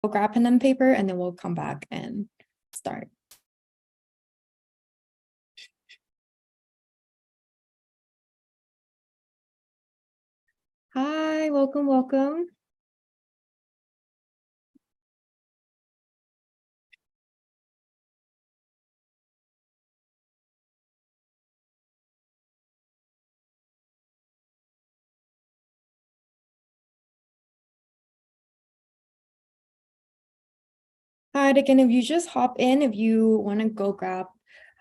go grab pen and paper, and then we'll come back and start. Hi, welcome, welcome. Hi again, if you just hop in, if you want to go grab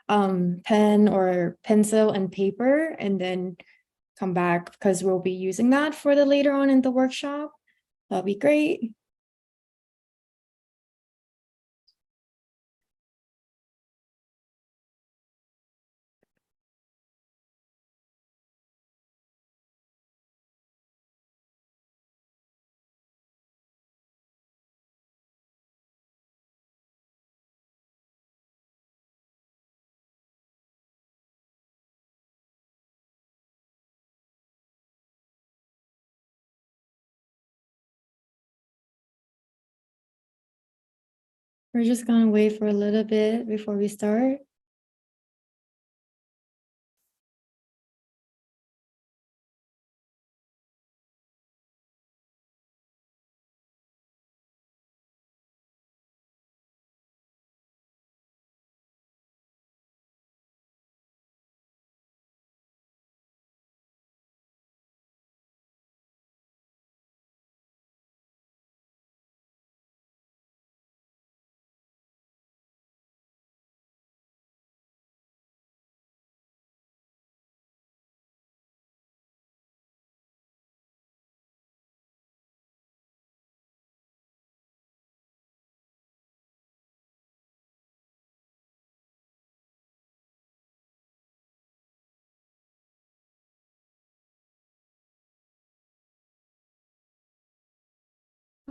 pen or pencil and paper, and then come back because we'll be using that for the later on in the workshop. That'll be great. We're just gonna wait for a little bit before we start.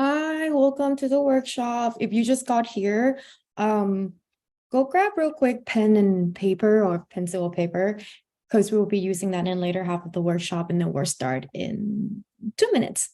Hi, welcome to the workshop. If you just got here, go grab real quick pen and paper or pencil or paper, because we'll be using that in later half of the workshop, and then we'll start in 2 minutes.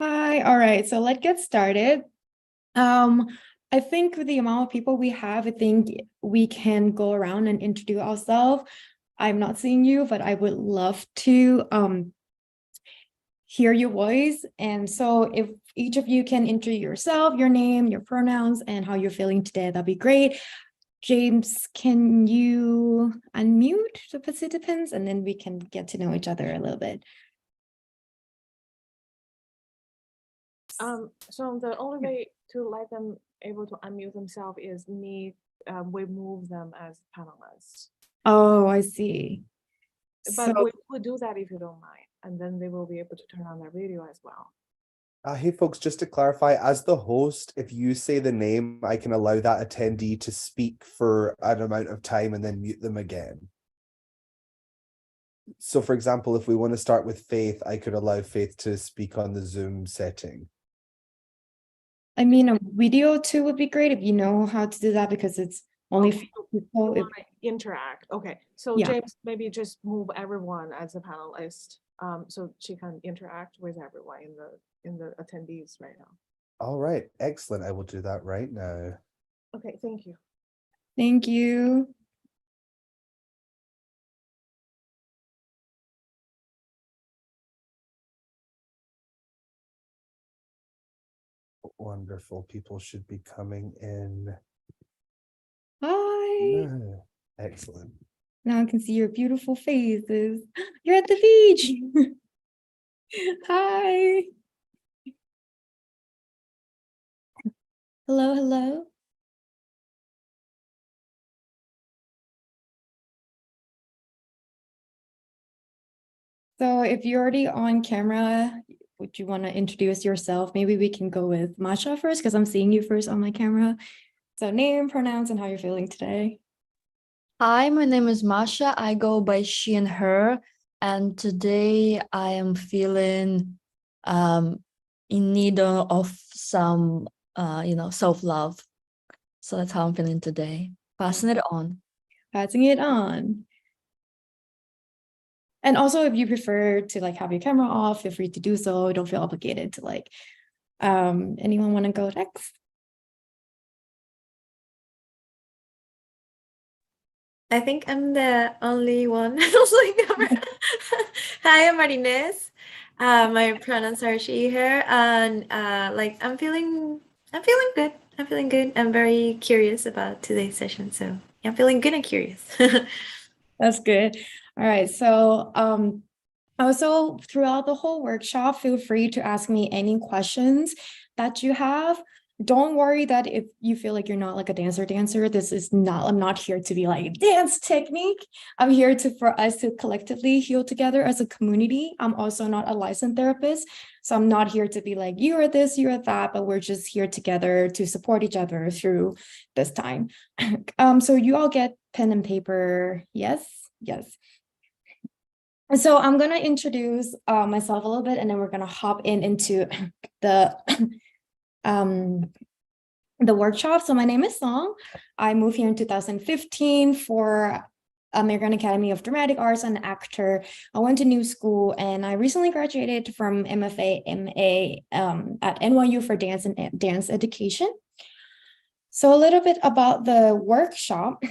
Hi, all right, so let's get started. I think with the amount of people we have, I think we can go around and introduce ourselves. I'm not seeing you, but I would love to hear your voice. And so if each of you can introduce yourself, your name, your pronouns, and how you're feeling today, that'd be great. James, can you unmute the participants, and then we can get to know each other a little bit. So the only way to let them able to unmute themselves is we move them as panelists. Oh, I see. But So we would do that if you don't mind, and then they will be able to turn on their video as well. Hey folks, just to clarify, as the host, if you say the name, I can allow that attendee to speak for an amount of time and then mute them again. So for example, if we want to start with Faith, I could allow Faith to speak on the Zoom setting. I mean, a video too would be great if you know how to do that, because it's only few people. You wanna interact. Okay, so Yeah. James, maybe just move everyone as a panelist, so she can interact with everyone in the attendees right now. All right, excellent. I will do that right now. Okay, thank you. Thank you. Wonderful. People should be coming in. Hi. Excellent. Now I can see your beautiful faces. You're at the beach. Hi. Hello, hello. So if you're already on camera, would you want to introduce yourself? Maybe we can go with Masha first because I'm seeing you first on my camera. So name, pronouns, and how you're feeling today. Hi, my name is Masha. I go by she and her, and today I am feeling in need of some self-love. So that's how I'm feeling today. Passing it on. Passing it on. And also, if you prefer to like have your camera off, feel free to do so. Don't feel obligated to like. Anyone want to go next? I think I'm the only one. Hi, I'm Martinez. My pronouns are she, her, and I'm feeling good. I'm feeling good. I'm very curious about today's session, so yeah, I'm feeling good and curious. That's good. All right. So also throughout the whole workshop, feel free to ask me any questions that you have. Don't worry that if you feel like you're not like a dancer, I'm not here to be like dance technique. I'm here for us to collectively heal together as a community. I'm also not a licensed therapist. So I'm not here to be like, you are this, you are that, but we're just here together to support each other through this time. So you all get pen and paper. Yes, yes. So I'm going to introduce myself a little bit, and then we're going to hop into the workshop. So my name is Song. I moved here in 2015 for American Academy of Dramatic Arts and actor. I went to new school, and I recently graduated from MFA, MA at NYU for dance and dance education. So a little bit about the workshop.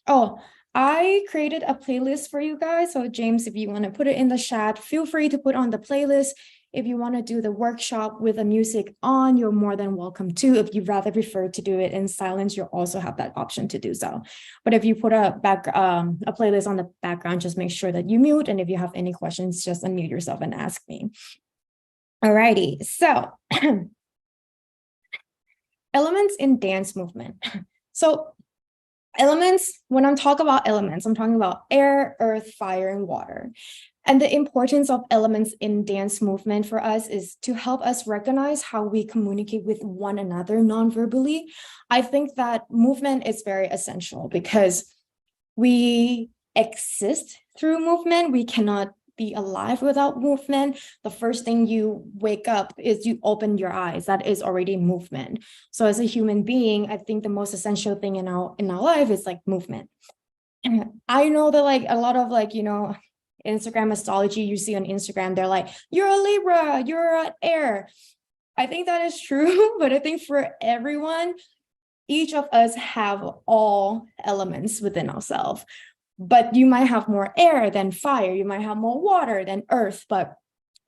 Oh, I created a playlist for you guys. So James, if you want to put it in the chat, feel free to put on the playlist. If you want to do the workshop with the music on, you're more than welcome to. If you rather prefer to do it in silence, you'll also have that option to do so. But if you put a playlist on the background, just make sure that you mute. And if you have any questions, just unmute yourself and ask me. Alrighty, so elements in dance movement. So elements, when I'm talking about elements, I'm talking about air, earth, fire, and water. And the importance of elements in dance movement for us is to help us recognize how we communicate with one another non-verbally. I think that movement is very essential because we exist through movement. We cannot be alive without movement. The first thing you wake up is you open your eyes. That is already movement. So as a human being, I think the most essential thing in our life is like movement. I know that like a lot of like, Instagram astrology you see on Instagram, they're like, you're a Libra, you're an air. I think that is true, but I think for everyone, each of us have all elements within ourselves. But you might have more air than fire, you might have more water than earth, but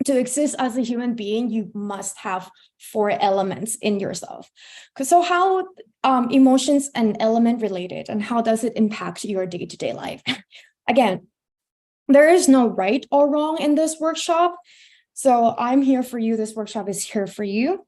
to exist as a human being, you must have 4 elements in yourself. So how emotions and element related, and how does it impact your day-to-day life? Again, there is no right or wrong in this workshop. So I'm here for you. This workshop is here for you.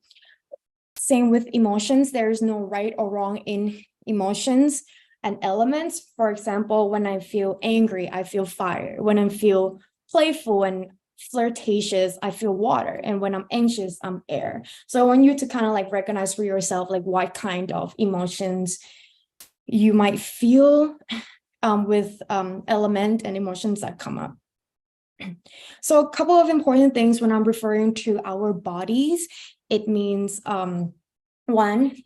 Same with emotions. There is no right or wrong in emotions and elements. For example, when I feel angry, I feel fire. When I feel playful and flirtatious, I feel water. And when I'm anxious, I'm air. So I want you to kind of like recognize for yourself, like what kind of emotions you might feel with element and emotions that come up. So a couple of important things when I'm referring to our bodies, it means 1,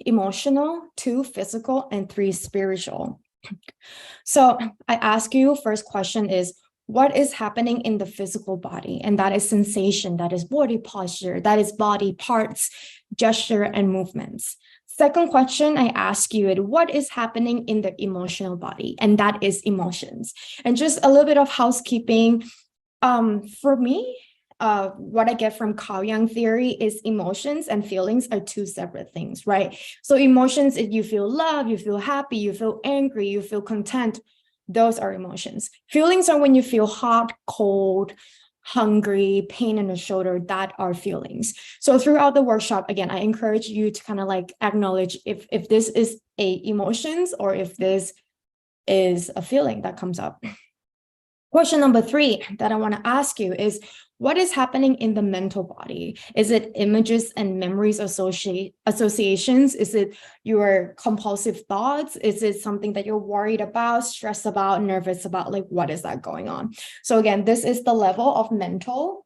emotional, 2, physical, and 3, spiritual. So I ask you, first question is, what is happening in the physical body? And that is sensation, that is body posture, that is body parts, gesture, and movements. Second question I ask you is, what is happening in the emotional body? And that is emotions. And just a little bit of housekeeping. For me, what I get from Carl Jung theory is emotions and feelings are two separate things, right? So emotions, if you feel love, you feel happy, you feel angry, you feel content, those are emotions. Feelings are when you feel hot, cold, hungry, pain in the shoulder, that are feelings. So throughout the workshop, again, I encourage you to kind of like acknowledge if this is a emotions or if this is a feeling that comes up. Question number 3 that I want to ask you is, what is happening in the mental body? Is it images and memories associations? Is it your compulsive thoughts? Is it something that you're worried about, stressed about, nervous about? Like, what is that going on? So again, this is the level of mental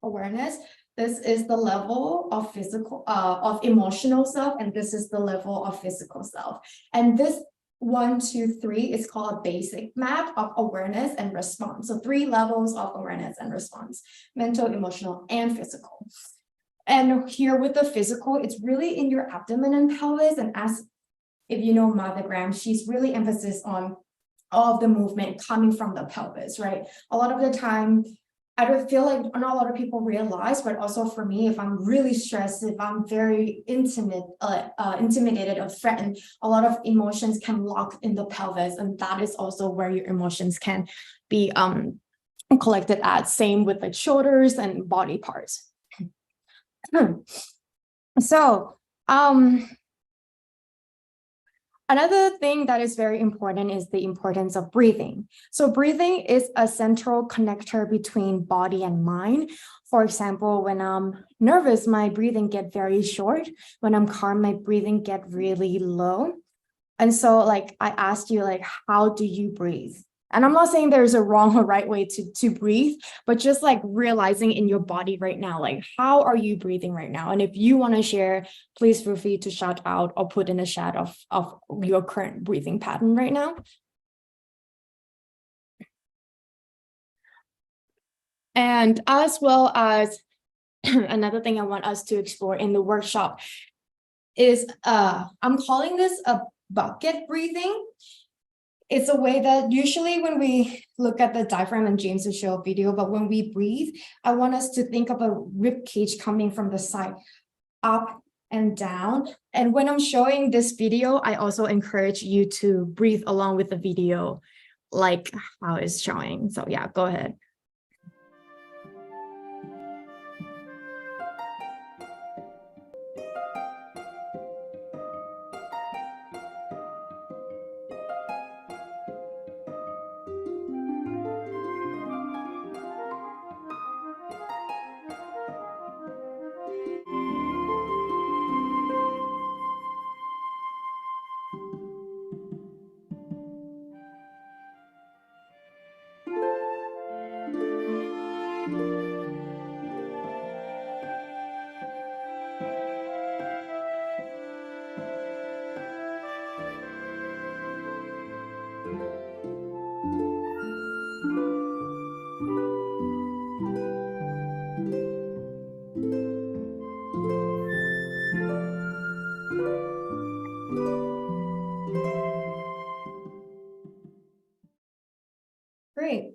awareness. This is the level of physical, of emotional self, and this is the level of physical self. And this 1, 2, 3 is called a basic map of awareness and response. So 3 levels of awareness and response: mental, emotional, and physical. And here with the physical, it's really in your abdomen and pelvis. And as if you know Mothergram, she's really emphasis on all of the movement coming from the pelvis, right? A lot of the time, I don't feel like not a lot of people realize, but also for me, if I'm really stressed, if I'm very intimidated or threatened, a lot of emotions can lock in the pelvis, and that is also where your emotions can be collected at. Same with the shoulders and body parts. So another thing that is very important is the importance of breathing. So breathing is a central connector between body and mind. For example, when I'm nervous, my breathing get very short. When I'm calm, my breathing get really low. And so like I asked you, like, how do you breathe? And I'm not saying there's a wrong or right way to breathe, but just like realizing in your body right now, like, how are you breathing right now? And if you want to share, please feel free to shout out or put in a chat of your current breathing pattern right now. And as well as another thing I want us to explore in the workshop is I'm calling this a bucket breathing. It's a way that usually when we look at the diaphragm, and James will show a video, but when we breathe, I want us to think of a rib cage coming from the side up and down. And when I'm showing this video, I also encourage you to breathe along with the video, like how it's showing. So yeah, go ahead. Great.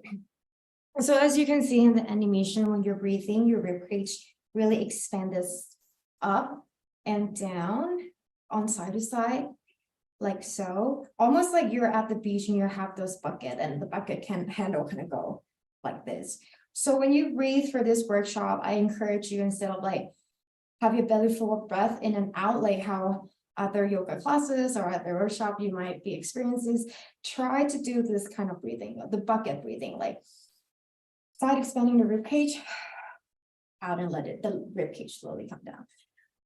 So as you can see in the animation, when you're breathing, your rib cage really expands up and down on side to side, like so. Almost like you're at the beach and you have those bucket, and the bucket can handle kind of go like this. So when you breathe for this workshop, I encourage you, instead of like have your belly full of breath in and out, like how other yoga classes or other workshop you might be experiencing, try to do this kind of breathing, the bucket breathing, like side expanding the rib cage out and let the rib cage slowly come down.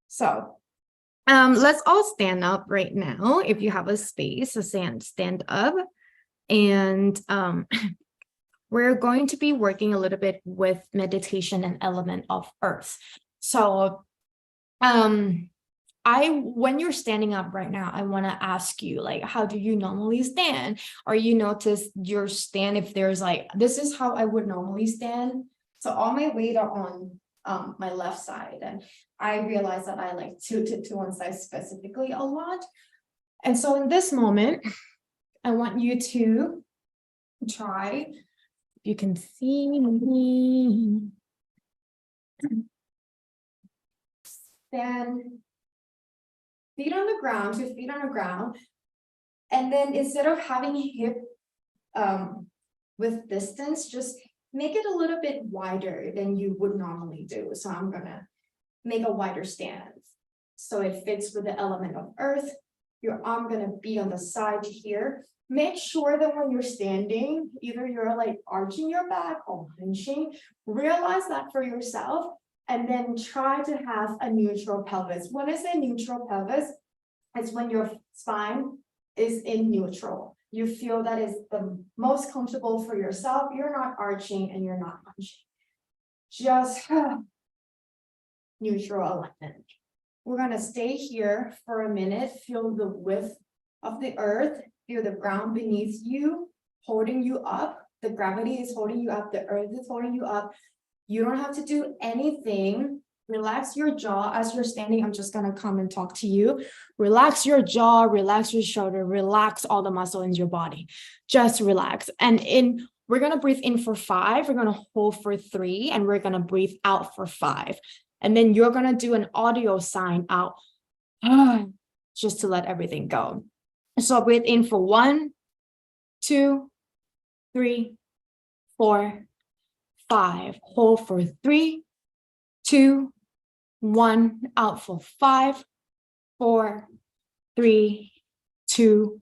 So let's all stand up right now. If you have a space, stand up. And we're going to be working a little bit with meditation and element of earth. So when you're standing up right now, I want to ask you, like, how do you normally stand? Or you notice your stand, if there's like, this is how I would normally stand. So all my weight are on my left side. And I realize that I like to one side specifically a lot. And so in this moment, I want you to try, if you can see me, Stand, feet on the ground, 2 feet on the ground. And then instead of having hip with distance, just make it a little bit wider than you would normally do. So I'm gonna make a wider stance. So it fits with the element of earth. Your arm gonna be on the side here. Make sure that when you're standing, either you're like arching your back or hunching, realize that for yourself, and then try to have a neutral pelvis. When I say neutral pelvis, it's when your spine is in neutral. You feel that is the most comfortable for yourself. You're not arching and you're not hunching. Just neutral alignment. We're gonna stay here for a minute, feel the width of the earth, feel the ground beneath you, holding you up. The gravity is holding you up, the earth is holding you up. You don't have to do anything. Relax your jaw as you're standing. I'm just gonna come and talk to you. Relax your jaw, relax your shoulder, relax all the muscle in your body. Just relax. And we're gonna breathe in for 5, we're gonna hold for 3, and we're gonna breathe out for 5. And then you're gonna do an audio sign out, just to let everything go. So breathe in for 1, 2, 3, 4, 5. Hold for 3, 2, 1. Out for 5, 4, 3, 2,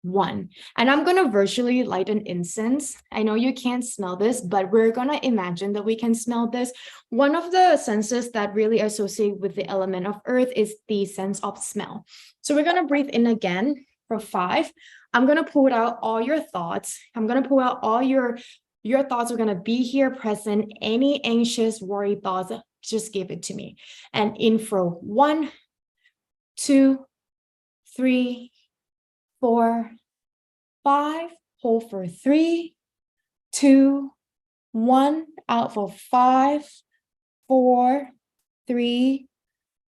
1. And I'm gonna virtually light an incense. I know you can't smell this, but we're gonna imagine that we can smell this. One of the senses that really associate with the element of earth is the sense of smell. So we're gonna breathe in again for 5. I'm gonna pull out all your thoughts. I'm gonna pull out all your thoughts are gonna be here present. Any anxious, worried thoughts, just give it to me. And in for 1, 2, 3, 4, 5. Hold for 3, 2, 1. Out for 5, 4, 3,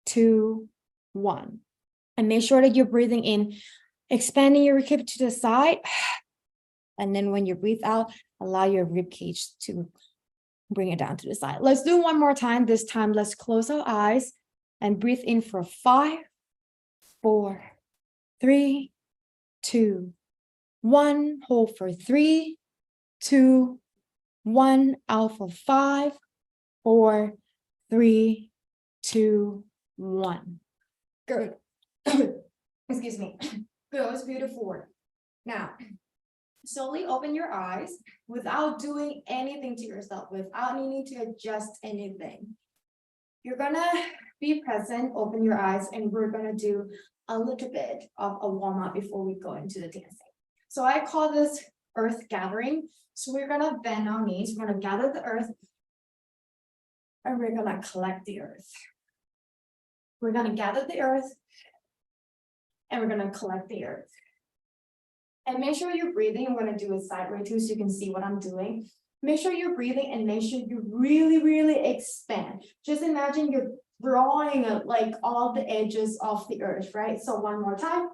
2, 1. And make sure that you're breathing in, expanding your rib to the side. And then when you breathe out, allow your rib cage to bring it down to the side. Let's do one more time. This time, let's close our eyes and breathe in for 5, 4, 3, 2, 1. Hold for 3, 2, 1. Out for 5, 4, 3, 2, 1. Good. Excuse me. Good. It was beautiful work. Now, slowly open your eyes without doing anything to yourself, without needing to adjust anything. You're gonna be present, open your eyes, and we're gonna do a little bit of a warm-up before we go into the dancing. So I call this earth gathering. So we're gonna bend our knees, we're gonna gather the earth, and we're gonna collect the earth. We're gonna gather the earth, and we're gonna collect the earth. And make sure you're breathing. I'm gonna do it sideways too, so you can see what I'm doing. Make sure you're breathing and make sure you really, really expand. Just imagine you're drawing like all the edges of the earth, right? So one more time.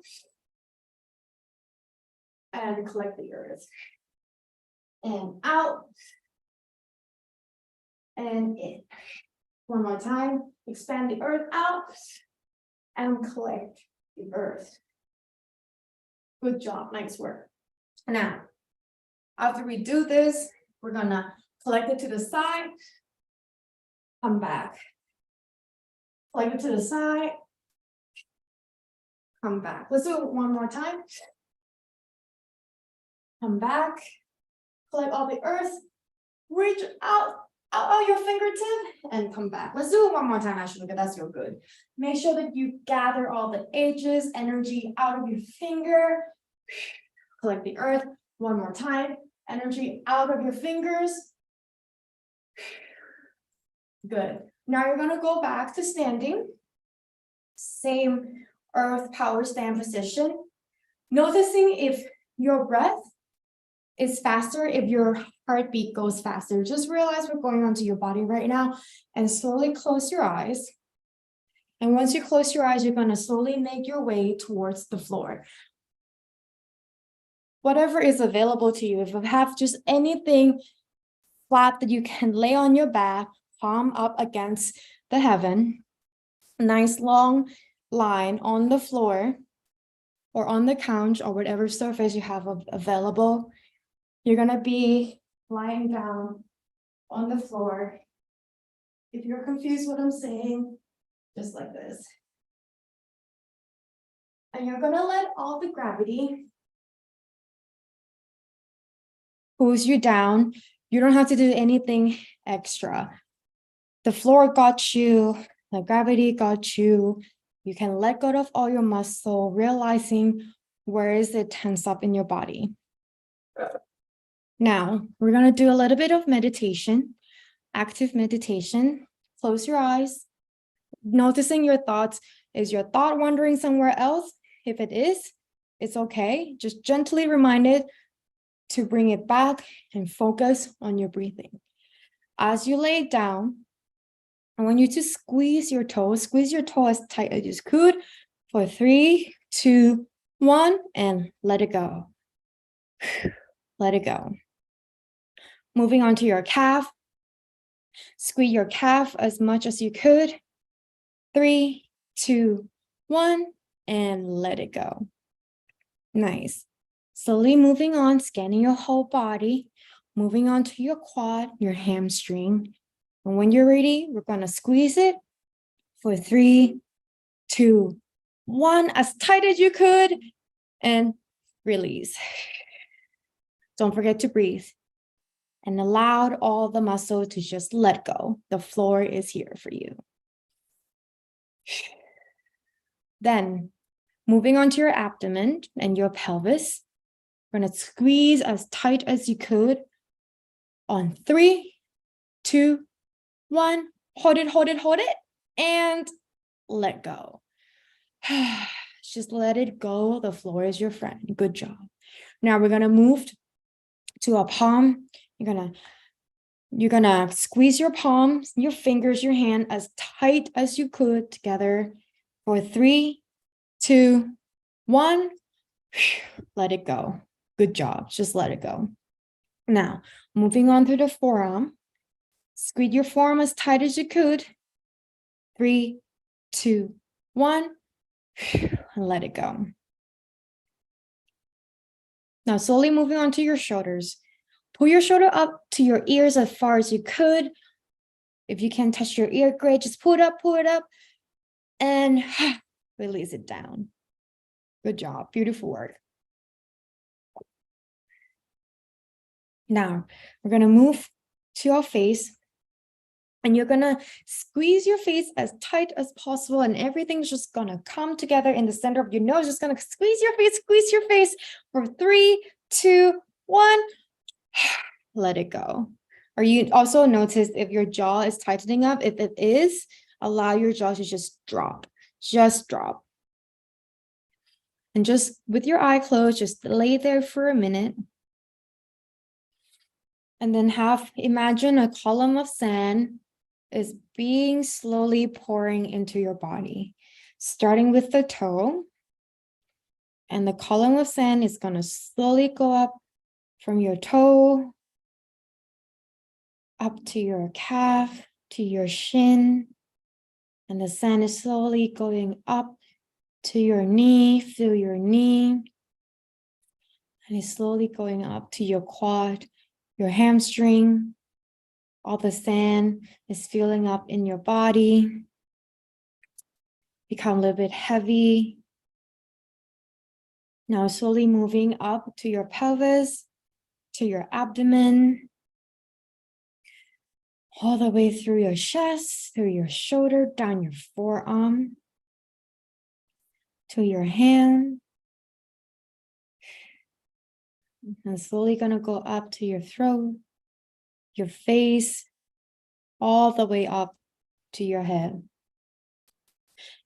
And collect the earth. And out. And in. One more time. Expand the earth out. And collect the earth. Good job, nice work. Now, after we do this, we're gonna collect it to the side, come back. Collect it to the side, come back. Let's do it one more time. Come back, collect all the earth, reach out your fingertip, and come back. Let's do it one more time, actually, because that's so good. Make sure that you gather all the edges, energy out of your finger. Collect the earth one more time. Energy out of your fingers. Good. Now you're gonna go back to standing. Same earth power stand position. Noticing if your breath is faster, if your heartbeat goes faster. Just realize what's going on to your body right now and slowly close your eyes. And once you close your eyes, you're gonna slowly make your way towards the floor. Whatever is available to you, if you have just anything flat that you can lay on your back, palm up against the heaven. Nice long line on the floor or on the couch or whatever surface you have available. You're gonna be lying down on the floor. If you're confused what I'm saying, just like this. And you're gonna let all the gravity pulls you down. You don't have to do anything extra. The floor got you, the gravity got you. You can let go of all your muscle, realizing where is it tense up in your body. Now, we're gonna do a little bit of meditation, active meditation. Close your eyes, noticing your thoughts. Is your thought wandering somewhere else? If it is, it's okay. Just gently remind it to bring it back and focus on your breathing. As you lay down, I want you to squeeze your toe as tight as you could for 3, 2, 1, and let it go. Let it go. Moving on to your calf. Squeeze your calf as much as you could. 3, 2, 1, and let it go. Nice. Slowly moving on, scanning your whole body, moving on to your quad, your hamstring. And when you're ready, we're gonna squeeze it for 3, 2, 1, as tight as you could, and release. Don't forget to breathe. And allow all the muscle to just let go. The floor is here for you. Then, moving on to your abdomen and your pelvis, we're gonna squeeze as tight as you could on 3, 2, 1. Hold it, and let go. Just let it go. The floor is your friend. Good job. Now we're gonna move to a palm. You're gonna squeeze your palms, your fingers, your hand as tight as you could together for 3, 2, 1. Let it go. Good job. Just let it go. Now, moving on to the forearm. Squeeze your forearm as tight as you could. 3, 2, 1. And let it go. Now, slowly moving on to your shoulders. Pull your shoulder up to your ears as far as you could. If you can't touch your ear, great. Just pull it up, and release it down. Good job. Beautiful work. Now, we're going to move to our face. And you're going to squeeze your face as tight as possible. And everything's just going to come together in the center of your nose. Just going to squeeze your face for 3, 2, 1. Let it go. Or you also notice if your jaw is tightening up. If it is, allow your jaw to just drop. Just drop. And just with your eye closed, just lay there for a minute. And then imagine a column of sand is being slowly pouring into your body, starting with the toe. And the column of sand is going to slowly go up from your toe, up to your calf, to your shin. And the sand is slowly going up to your knee. Feel your knee. And it's slowly going up to your quad, your hamstring. All the sand is filling up in your body. Become a little bit heavy. Now slowly moving up to your pelvis, to your abdomen, all the way through your chest, through your shoulder, down your forearm, to your hand. And slowly gonna go up to your throat, your face, all the way up to your head.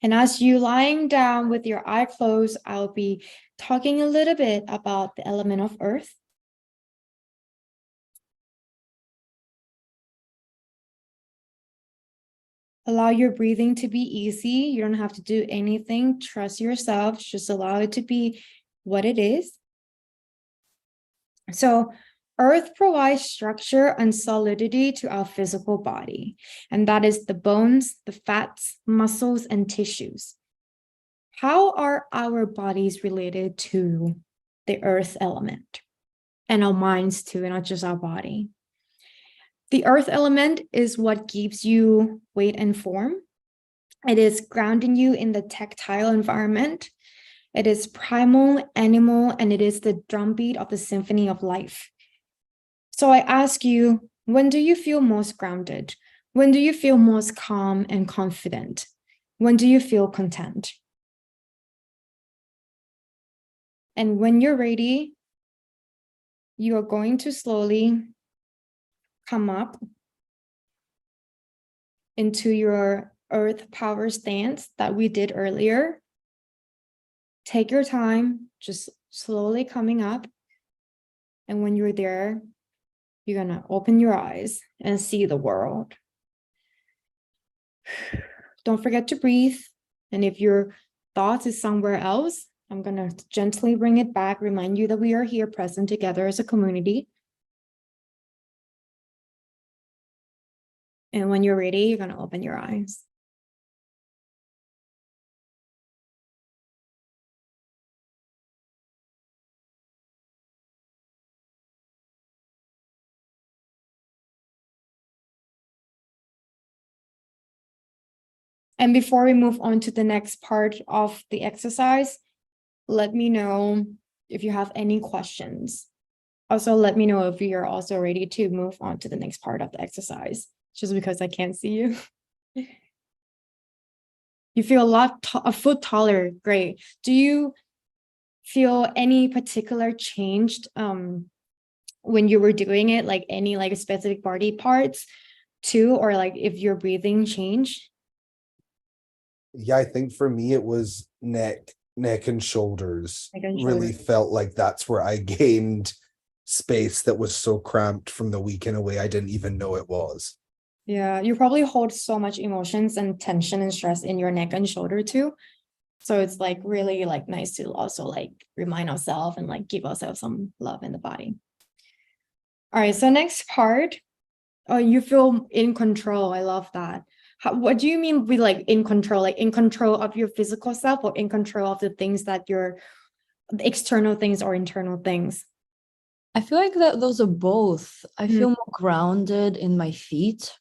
And as you lying down with your eye closed, I'll be talking a little bit about the element of earth. Allow your breathing to be easy. You don't have to do anything. Trust yourself. Just allow it to be what it is. So Earth provides structure and solidity to our physical body, and that is the bones, the fats, muscles, and tissues. How are our bodies related to the earth element? And our minds too, and not just our body. The earth element is what gives you weight and form. It is grounding you in the tactile environment. It is primal, animal, and it is the drumbeat of the symphony of life. So I ask you, when do you feel most grounded? When do you feel most calm and confident? When do you feel content? And when you're ready, you are going to slowly come up into your earth power stance that we did earlier. Take your time, just slowly coming up. And when you're there, you're gonna open your eyes and see the world. Don't forget to breathe. And if your thoughts is somewhere else, I'm gonna gently bring it back, remind you that we are here present together as a community. And when you're ready, you're gonna open your eyes. And before we move on to the next part of the exercise, let me know if you have any questions. Also, let me know if you're also ready to move on to the next part of the exercise, just because I can't see you. You feel a foot taller, great. Do you feel any particular change when you were doing it, like any like specific body parts too, or like if your breathing changed? Yeah, I think for me it was neck and shoulders. Neck and Really shoulders. felt like that's where I gained space that was so cramped from the week in a way I didn't even know it was. Yeah, you probably hold so much emotions and tension and stress in your neck and shoulder too. So it's like really like nice to also like remind ourselves and like give ourselves some love in the body. All right, so next part, oh, you feel in control. I love that. What do you mean with like in control? Like in control of your physical self or in control of the things that the external things or internal things? I feel like that those are both. I feel more grounded in my feet,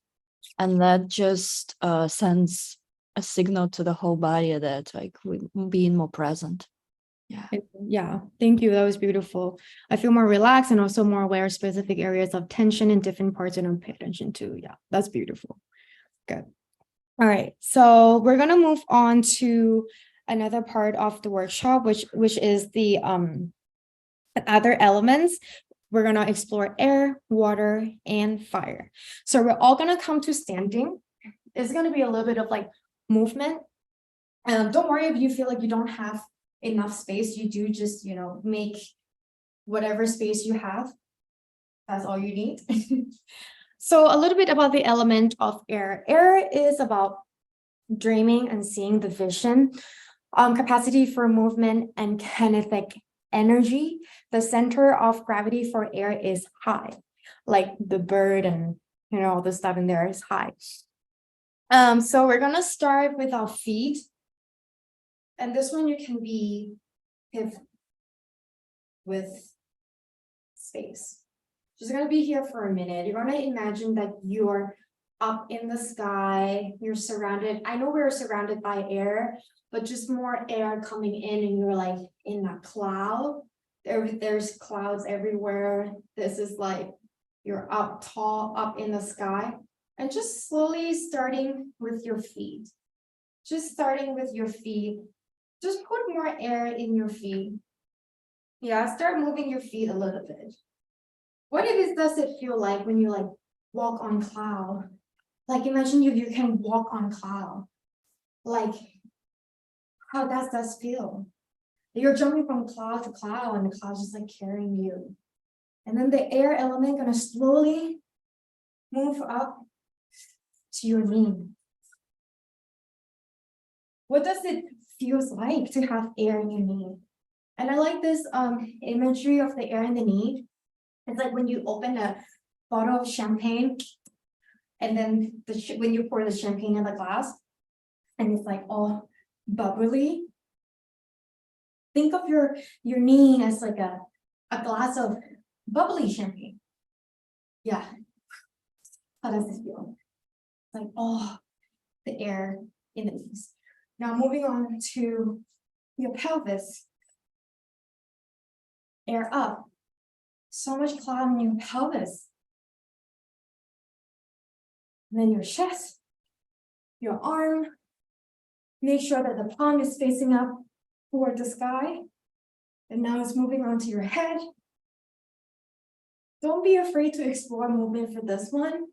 and that just sends a signal to the whole body that like we're being more present. Yeah, thank you. That was beautiful. I feel more relaxed and also more aware of specific areas of tension in different parts I don't pay attention to. Yeah, that's beautiful. Good. All right, so we're gonna move on to another part of the workshop, which is the other elements. We're gonna explore air, water, and fire. So we're all gonna come to standing. It's gonna be a little bit of like movement. Don't worry if you feel like you don't have enough space. You do just, make whatever space you have. That's all you need. So a little bit about the element of air. Air is about dreaming and seeing the vision, capacity for movement and kinetic energy. The center of gravity for air is high, like the bird and all the stuff in there is high. So we're gonna start with our feet. And this one you can be with space. Just gonna be here for a minute. You're gonna imagine that you're up in the sky, you're surrounded. I know we're surrounded by air, but just more air coming in and you're like in a cloud. There's clouds everywhere. This is like you're up tall, up in the sky. And just slowly starting with your feet. Just starting with your feet. Just put more air in your feet. Yeah, start moving your feet a little bit. What does it feel like when you like walk on cloud? Like imagine you can walk on cloud. Like how does that feel? You're jumping from cloud to cloud and the cloud's just like carrying you. And then the air element gonna slowly move up to your knee. What does it feel like to have air in your knee? And I like this imagery of the air in the knee. It's like when you open a bottle of champagne and then when you pour the champagne in the glass and it's like all bubbly. Think of your knee as like a glass of bubbly champagne. Yeah. How does this feel? It's like, oh, the air in the knees. Now moving on to your pelvis. Air up. So much cloud in your pelvis. And then your chest, your arm. Make sure that the palm is facing up toward the sky. And now it's moving on to your head. Don't be afraid to explore movement for this one.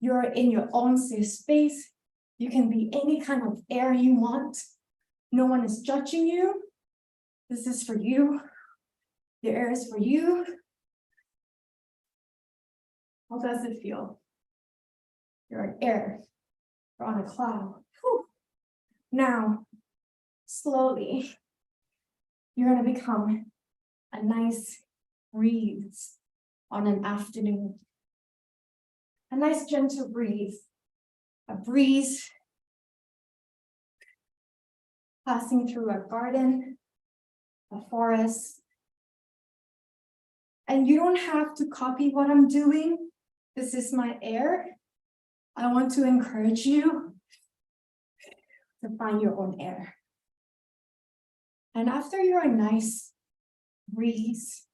You're in your own safe space. You can be any kind of air you want. No one is judging you. This is for you. The air is for you. How does it feel? You're an air. You're on a cloud. Whew. Now, slowly, you're going to become a nice breeze on an afternoon. A nice gentle breeze. A breeze passing through a garden, a forest. And you don't have to copy what I'm doing. This is my air. I want to encourage you to find your own air. And after you're a nice breeze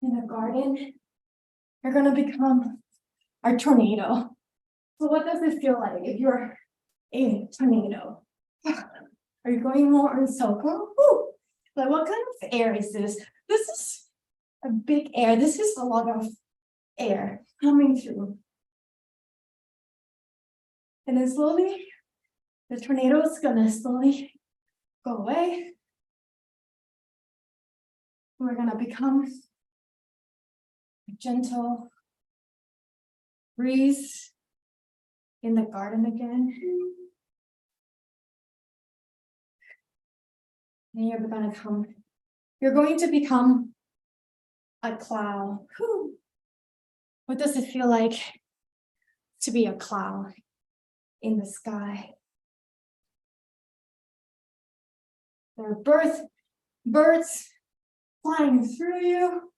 in the garden, you're going to become a tornado. So what does it feel like if you're a tornado? Are you going more in circle? Woo! Like what kind of air is this? This is a big air. This is a lot of air coming through. And then slowly, the tornado is gonna slowly go away. We're gonna become a gentle breeze in the garden again. And you're going to become a cloud. Whew. What does it feel like to be a cloud in the sky? There are birds flying through you.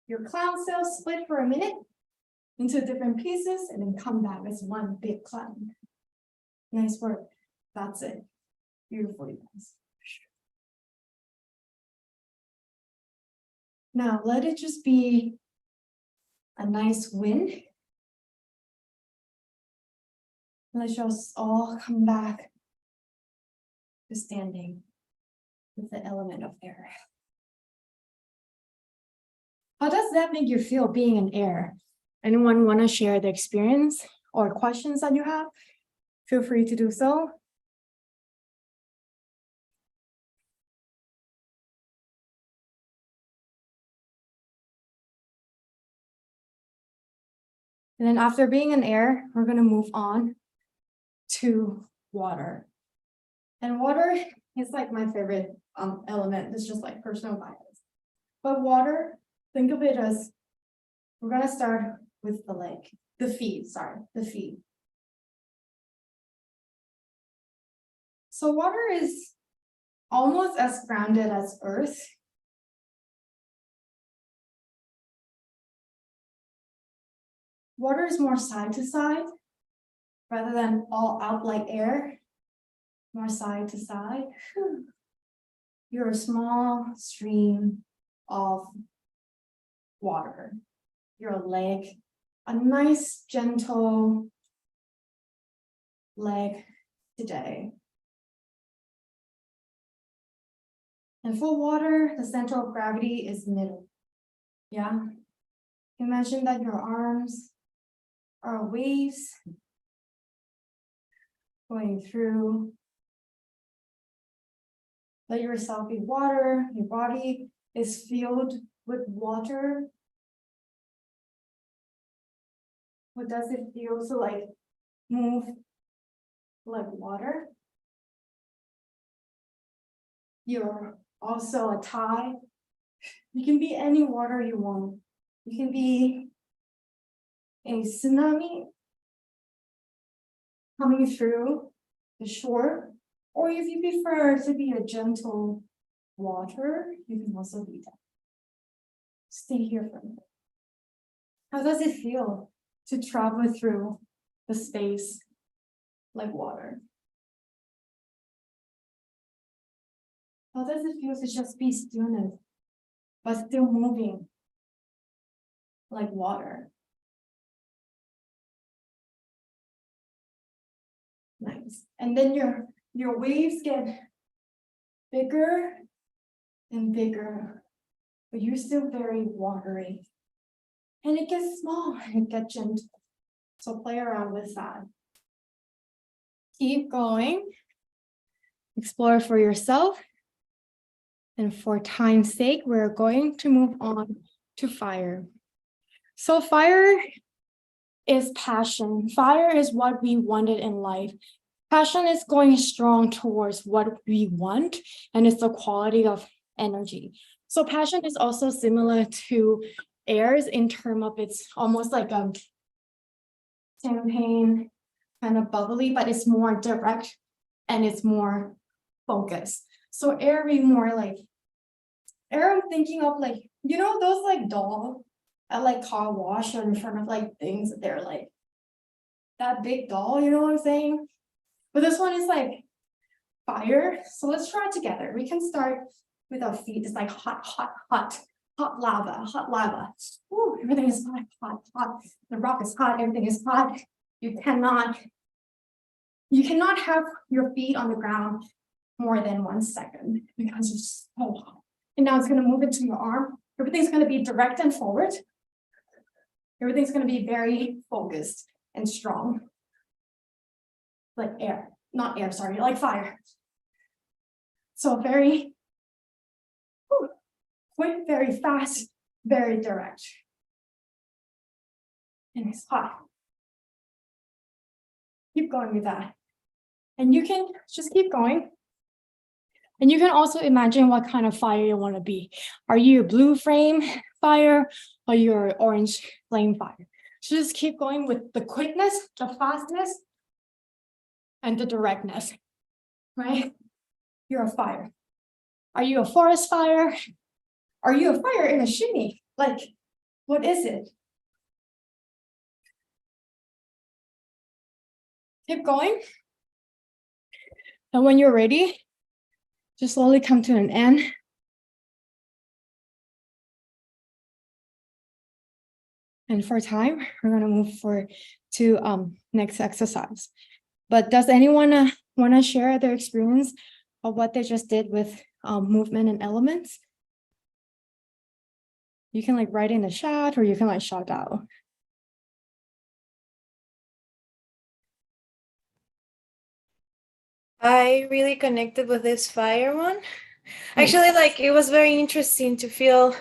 Your cloud cells split for a minute into different pieces and then come back as one big cloud. Nice work. That's it. Beautiful, you guys. Now let it just be a nice wind. Let's just all come back to standing with the element of air. How does that make you feel being in air? Anyone want to share the experience or questions that you have? Feel free to do so. And then after being in air, we're going to move on to water. And water is like my favorite element. It's just like personal bias. But water, think of it as, we're going to start with the feet. So water is almost as grounded as earth. Water is more side to side rather than all out like air, more side to side. You're a small stream of water. You're a lake, a nice gentle lake today. And for water, the center of gravity is middle. Yeah. Imagine that your arms are waves going through. Let yourself be water. Your body is filled with water. What does it feel to like move like water? You're also a tide. You can be any water you want. You can be a tsunami coming through the shore, or if you prefer to be a gentle water, you can also be that. Stay here for a minute. How does it feel to travel through the space like water? How does it feel to just be stillness, but still moving like water? Nice. And then your waves get bigger and bigger, but you're still very watery. And it gets small and it gets gentle. So play around with that. Keep going. Explore for yourself. And for time's sake, we're going to move on to fire. So fire is passion. Fire is what we wanted in life. Passion is going strong towards what we want, and it's the quality of energy. So passion is also similar to airs in terms of it's almost like a champagne, kind of bubbly, but it's more direct and it's more focused. So air be more like, air I'm thinking of like, you know, those like dolls at like car wash or in front of like things that they're like, that big doll, you know what I'm saying? But this one is like fire. So let's try it together. We can start with our feet. It's like hot, hot, hot, hot lava, hot lava. Ooh, everything is hot, hot, hot. The rock is hot, everything is hot. You cannot have your feet on the ground more than 1 second because it's so hot. And now it's going to move into your arm. Everything's going to be direct and forward. Everything's going to be very focused and strong. Like air, not air, sorry, like fire. So very quick, very fast, very direct. And it's hot. Keep going with that. And you can just keep going. And you can also imagine what kind of fire you want to be. Are you a blue flame fire or you're an orange flame fire? So just keep going with the quickness, the fastness, and the directness, right? You're a fire. Are you a forest fire? Are you a fire in a chimney? Like, what is it? Keep going. And when you're ready, just slowly come to an end. And for time, we're going to move to next exercise. But does anyone want to share their experience of what they just did with movement and elements? You can like write in the chat or you can like shout out. I really connected with this fire one. Actually, like it was very interesting to feel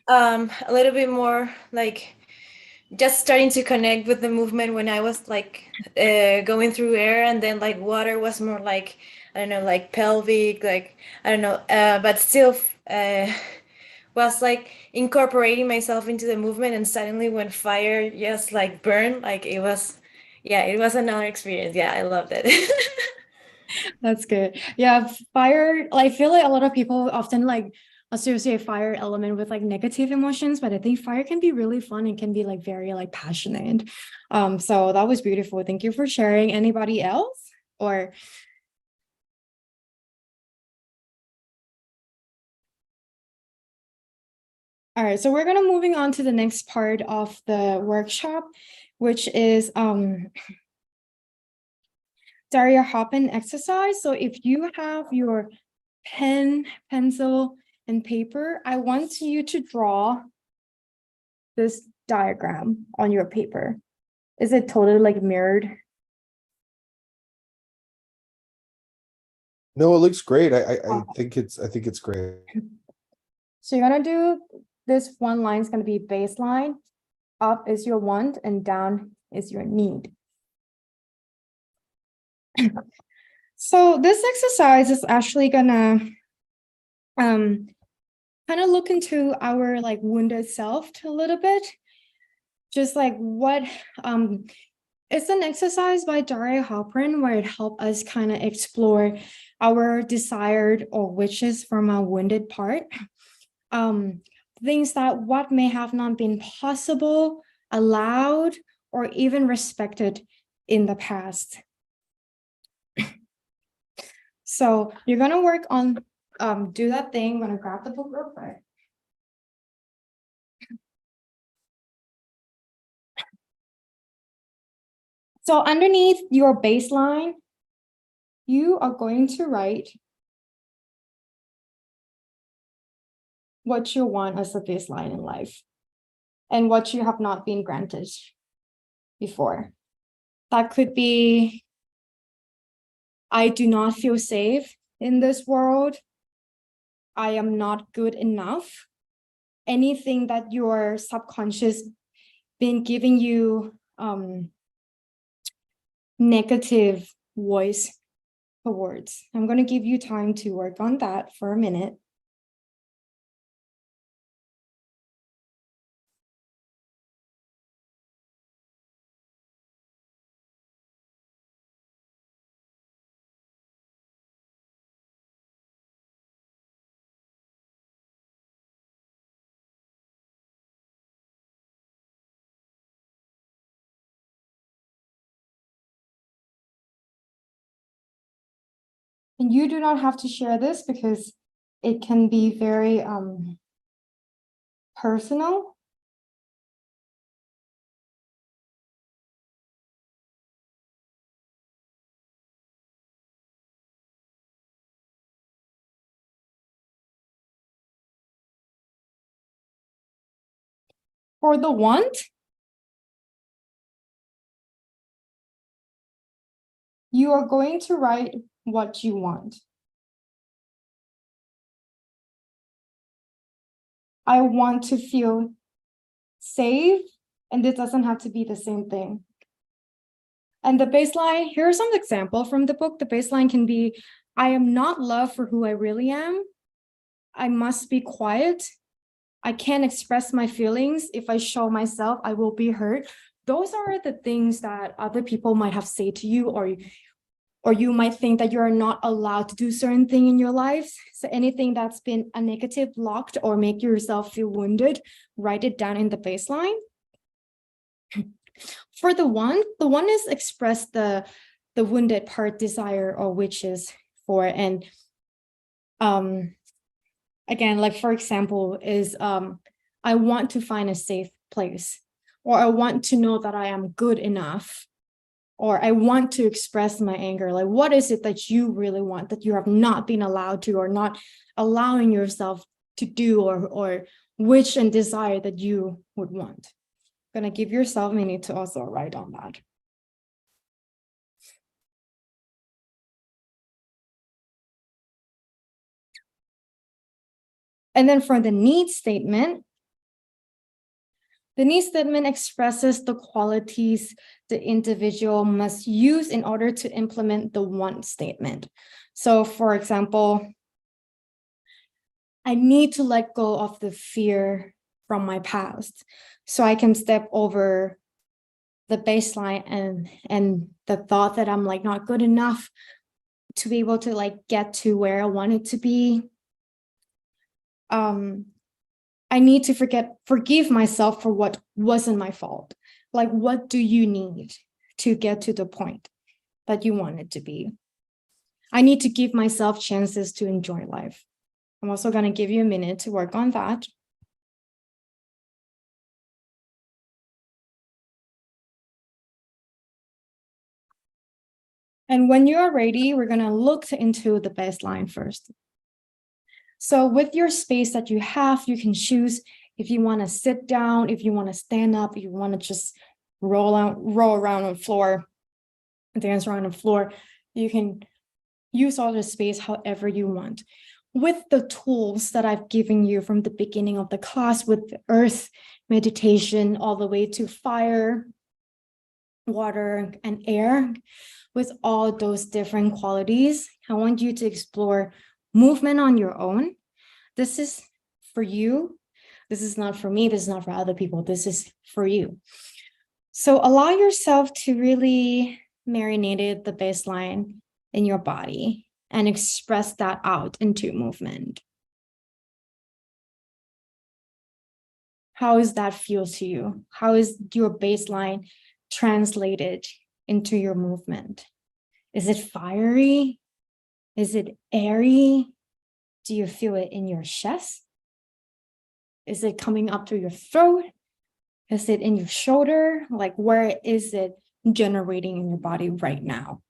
a little bit more like just starting to connect with the movement when I was like going through air, and then like water was more like, I don't know, like pelvic, like I don't know, but still was like incorporating myself into the movement, and suddenly when fire just like burned, like it was, yeah, it was another experience. Yeah, I loved it. That's good. Yeah, fire, I feel like a lot of people often like associate fire element with like negative emotions, but I think fire can be really fun and can be like very like passionate. So that was beautiful. Thank you for sharing. Anybody else? Or all right, so we're gonna moving on to the next part of the workshop, which is Daria Hoppin exercise. So if you have your pen, pencil, and paper, I want you to draw this diagram on your paper. Is it totally like mirrored? No, it looks great. I think it's great. So you're gonna do this one line is gonna be baseline, up is your want, and down is your need. So this exercise is actually gonna kind of look into our like wounded self a little bit. Just like what it's an exercise by Daria Halpern where it helped us kind of explore our desired or wishes from our wounded part. Things that what may have not been possible, allowed, or even respected in the past. So you're gonna work on do that thing. I'm gonna grab the book real quick. So underneath your baseline, you are going to write what you want as a baseline in life and what you have not been granted before. That could be, I do not feel safe in this world. I am not good enough. Anything that your subconscious been giving you negative voice towards. I'm going to give you time to work on that for a minute. And you do not have to share this because it can be very personal. For the want, you are going to write what you want. I want to feel safe, and this doesn't have to be the same thing. And the baseline, here are some examples from the book. The baseline can be, I am not loved for who I really am. I must be quiet. I can't express my feelings. If I show myself, I will be hurt. Those are the things that other people might have said to you, or you might think that you're not allowed to do certain thing in your lives. So anything that's been a negative, blocked, or make yourself feel wounded, write it down in the baseline. For the one is express the wounded part, desire or wishes for, and again, like for example, is I want to find a safe place, or I want to know that I am good enough, or I want to express my anger. Like, what is it that you really want that you have not been allowed to, or not allowing yourself to do, or wish and desire that you would want? Gonna give yourself a minute to also write on that. And then for the need statement, the need statement expresses the qualities the individual must use in order to implement the want statement. So for example, I need to let go of the fear from my past so I can step over the baseline and the thought that I'm like not good enough to be able to like get to where I want it to be. I need to forgive myself for what wasn't my fault. Like, what do you need to get to the point that you want it to be? I need to give myself chances to enjoy life. I'm also going to give you a minute to work on that. And when you are ready, we're going to look into the baseline first. So with your space that you have, you can choose if you want to sit down, if you want to stand up, if you want to just roll around on the floor, dance around the floor. You can use all the space however you want. With the tools that I've given you from the beginning of the class, with earth meditation all the way to fire, water, and air, with all those different qualities, I want you to explore movement on your own. This is for you. This is not for me. This is not for other people. This is for you. So allow yourself to really marinate the baseline in your body and express that out into movement. How does that feel to you? How is your baseline translated into your movement? Is it fiery? Is it airy? Do you feel it in your chest? Is it coming up through your throat? Is it in your shoulder? Like, where is it generating in your body right now?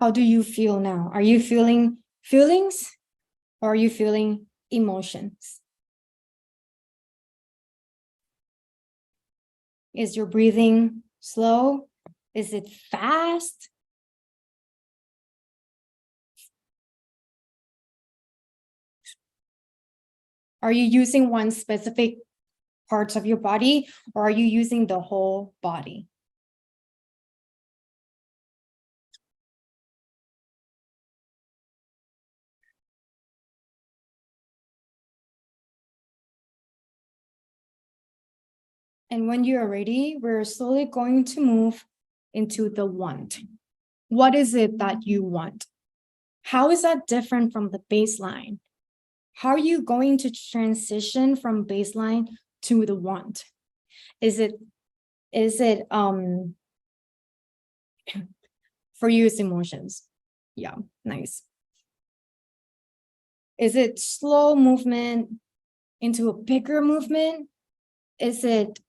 How do you feel now? Are you feeling feelings or are you feeling emotions? Is your breathing slow? Is it fast? Are you using one specific parts of your body or are you using the whole body? And when you are ready, we're slowly going to move into the want. What is it that you want? How is that different from the baseline? How are you going to transition from baseline to the want? Is it for you it's emotions? Yeah, nice. Is it slow movement into a bigger movement? Is it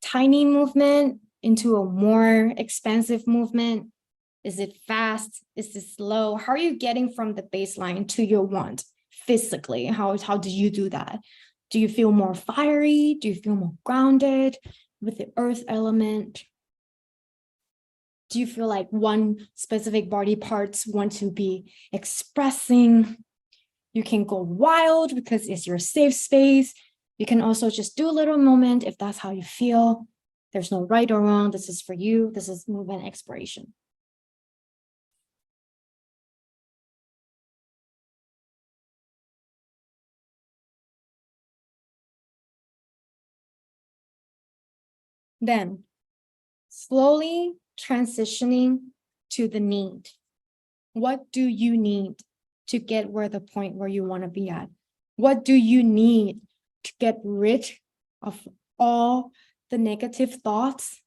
tiny movement into a more expansive movement? Is it fast? Is it slow? How are you getting from the baseline to your want physically? How do you do that? Do you feel more fiery? Do you feel more grounded with the earth element? Do you feel like one specific body parts want to be expressing? You can go wild because it's your safe space. You can also just do a little moment if that's how you feel. There's no right or wrong. This is for you. This is movement exploration. Then slowly transitioning to the need. What do you need to get where the point where you want to be at? What do you need to get rid of all the negative thoughts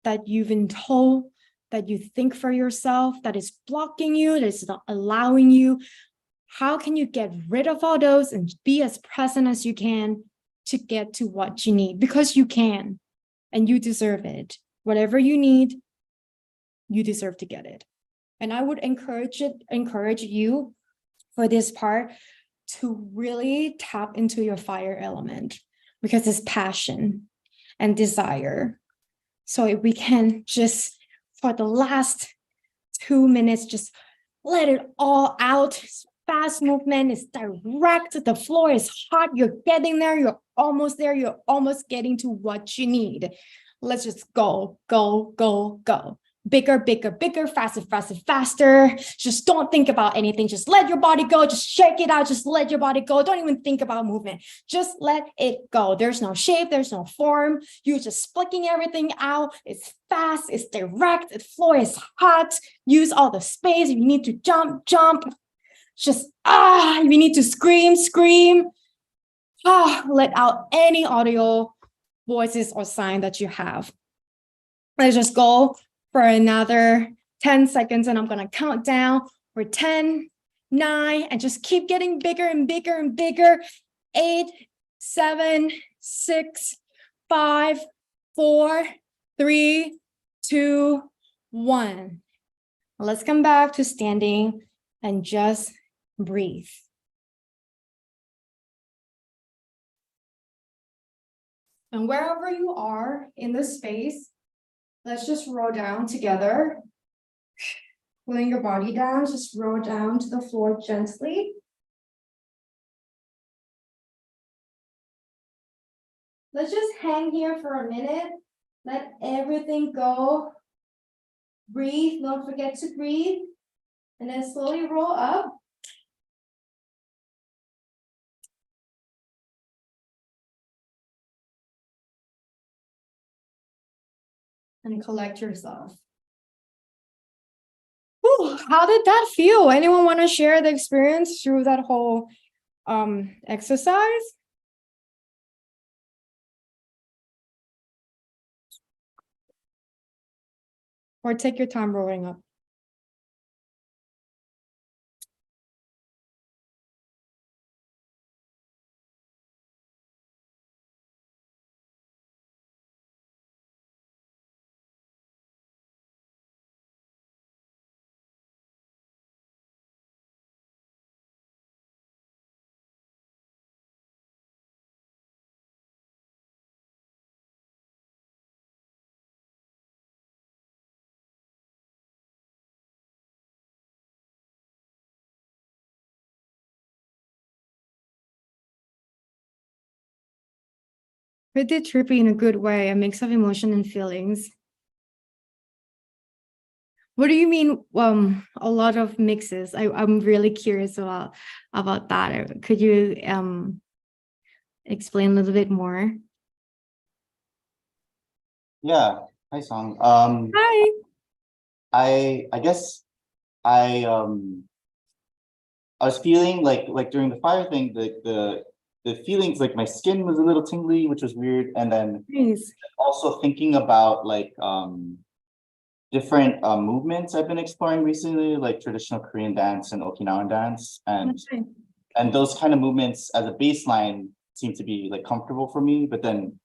that you've been told, that you think for yourself, that is blocking you, that is not allowing you? How can you get rid of all those and be as present as you can to get to what you need? Because you can, and you deserve it. Whatever you need, you deserve to get it. And I would encourage you for this part to really tap into your fire element because it's passion and desire. So if we can just, for the last 2 minutes, just let it all out. Fast movement is direct. The floor is hot. You're getting there. You're almost there. You're almost getting to what you need. Let's just go, go, go, go. Bigger, bigger, bigger, faster, faster, faster. Just don't think about anything. Just let your body go. Just shake it out. Just let your body go. Don't even think about movement. Just let it go. There's no shape. There's no form. You're just flicking everything out. It's fast. It's direct. The floor is hot. Use all the space. If you need to jump, jump. Just, if you need to scream, scream. Let out any audio, voices, or sign that you have. Let's just go for another 10 seconds and I'm going to count down for 10, 9, and just keep getting bigger and bigger and bigger. 8, 7, 6, 5, 4, 3, 2, 1. Let's come back to standing and just breathe. And wherever you are in the space, let's just roll down together. Pulling your body down, just roll down to the floor gently. let's just hang here for a minute. Let everything go. Breathe, don't forget to breathe. And then slowly roll up. And collect yourself. Whew, how did that feel? Anyone want to share the experience through that whole exercise? Or take your time rolling up. Pretty trippy in a good way, a mix of emotion and feelings. What do you mean, a lot of mixes? I'm really curious about that. Could you explain a little bit more? Yeah, hi Song. Hi. I guess I was feeling like during the fire thing, the feelings like my skin was a little tingly, which was weird, and then Nice. also thinking about like different movements I've been exploring recently, like traditional Korean dance and Okinawan dance, Okay. and those kind of movements as a baseline seem to be like comfortable for me, but then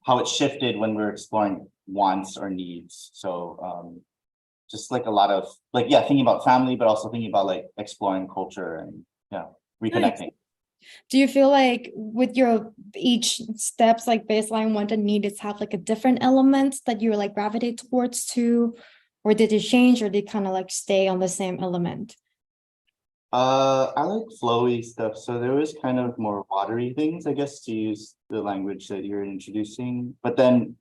how it shifted when we're exploring wants or needs. So just like a lot of like, yeah, thinking about family, but also thinking about like exploring culture and yeah, reconnecting. Do you feel like with your each steps like baseline want and needs have like a different elements that you like gravitate towards too, or did it change or did kind of like stay on the same element? I like flowy stuff. So there was kind of more watery things, I guess, to use the language that you're introducing. But then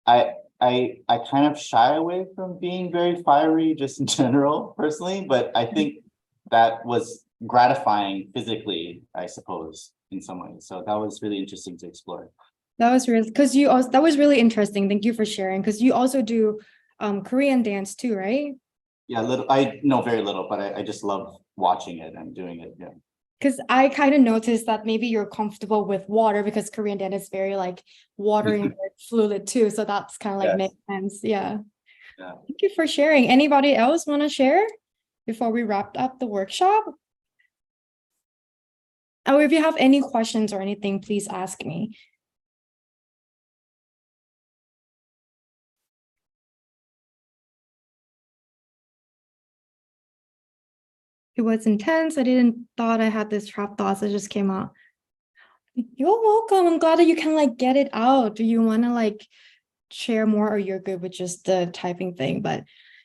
I kind of shy away from being very fiery just in general, personally. But I think that was gratifying physically, I suppose, in some ways. So that was really interesting to explore. That was really because you also that was really interesting. Thank you for sharing because you also do Korean dance too, right? Yeah, little I know very little, but I just love watching it and doing it. Yeah. Because I kind of noticed that maybe you're comfortable with water because Korean dance is very like watery and very fluid too. So that's kind of like Yes. makes sense. Yeah. Yeah. Thank you for sharing. Anybody else want to share before we wrap up the workshop? Or if you have any questions or anything, please ask me. It was intense. I didn't thought I had this trap thoughts that just came out. You're welcome. I'm glad that you can like get it out. Do you want to like share more or you're good with just the typing thing? But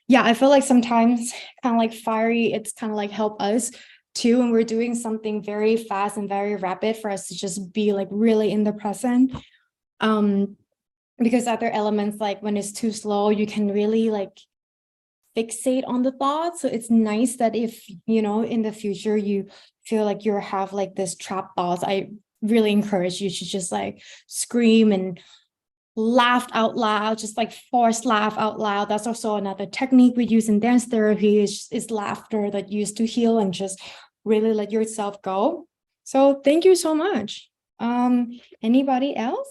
yeah, I feel like sometimes kind of like fiery, it's kind of like help us too when we're doing something very fast and very rapid for us to just be like really in the present. Because other elements like when it's too slow, you can really like fixate on the thoughts. So it's nice that if you know in the future you feel like you have like this trap thoughts, I really encourage you to just like scream and laugh out loud, just like forced laugh out loud. That's also another technique we use in dance therapy is laughter that used to heal and just really let yourself go. So thank you so much. Anybody else?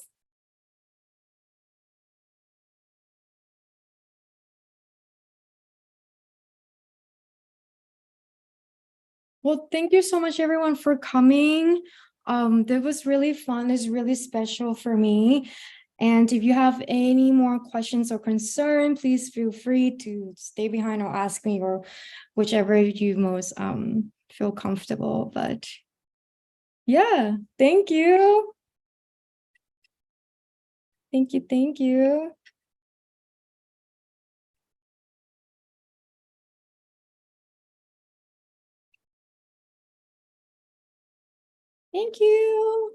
Well, thank you so much, everyone, for coming. That was really fun. It's really special for me. And if you have any more questions or concern, please feel free to stay behind or ask me or whichever you most feel comfortable. But yeah, thank you. Thank you. Thank you. Thank you.